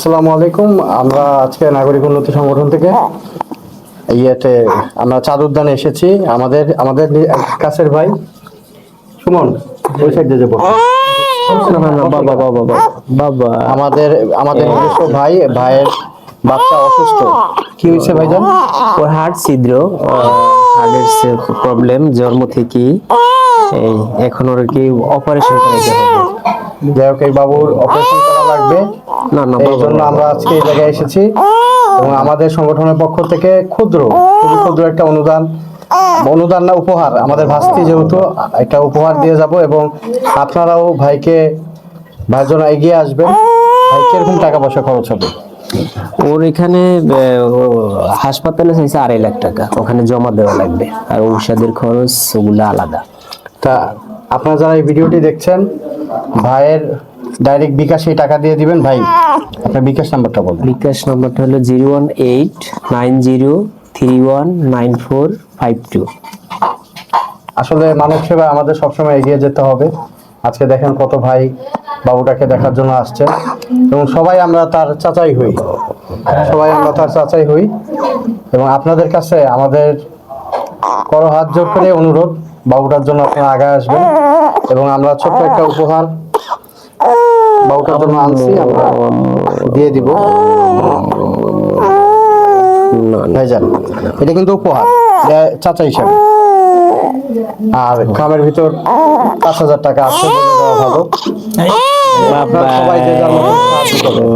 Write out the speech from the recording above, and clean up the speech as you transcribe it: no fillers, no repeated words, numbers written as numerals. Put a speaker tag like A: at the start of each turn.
A: আসসালামু আলাইকুম। আমরা আজকে নাগরিক উন্নতি সংগঠন থেকে আমরা চাঁদ উদ্যানে এসেছি। আমাদের আমাদের কাছের ভাই সুমন ওই সাইডে যাবো।
B: বাবা বাবা বাবা
A: আমাদের আমাদের নিজস্ব ভাইয়ের বাচ্চা অসুস্থ। কি হয়েছে ভাইজান?
B: ওর হার্ট ছিদ্র, হার্টের প্রবলেম জন্ম থেকেই। এই এখন ওর কি অপারেশন করাইতে হবে।
A: যাই হোক, এই বাবুর অপারেশন করা লাগবে।
B: না না,
A: এই জন্য আমরা আজকে এই জায়গায় এসেছি এবং আমাদের সংগঠনের পক্ষ থেকে খুবই ক্ষুদ্র একটা অনুদান না উপহার, আমাদের ভাস্তি যেহেতু একটা উপহার দিয়ে যাব এবং আপনারাও ভাইয়ের জন্য এগিয়ে আসবেন। ভাই কিরকম টাকা পয়সা খরচ হবে?
B: ওর এখানে হাসপাতালে চাইছে 2.5 লাখ টাকা, ওখানে জমা দেওয়া লাগবে, আর ঔষধের খরচ ওগুলো আলাদা।
A: তা আপনারা যারা এই ভিডিওটি দেখছেন, ভাইয়ের ডাইরেক্ট বিকাশে টাকা দিয়ে দিবেন। ভাই আপনার বিকাশ নাম্বারটা বলুন।
B: বিকাশ নাম্বারটা হলো 01890319452।
A: আসলে মানব সেবা আমাদের সবসময় এগিয়ে যেতে হবে। আজকে দেখেন কত ভাই বাবুটাকে দেখার জন্য আসছে এবং সবাই আমরা তার চাচাই হই এবং আপনাদের কাছে আমাদের বড় হাত জোর করে অনুরোধ, বাবুটার জন্য আপনারা আগে আসবেন এবং আমরা ছোট্ট একটা উপহার বাবুটার জন্য আনছি, আমরা দিয়ে দিব। ভাইজান এটা কিন্তু উপহার চাচা হিসাবে, আর খামের ভিতর 5,000 টাকা আছে, ভালো। আপনারা সবাই যে যার মতো সাহায্য করবেন।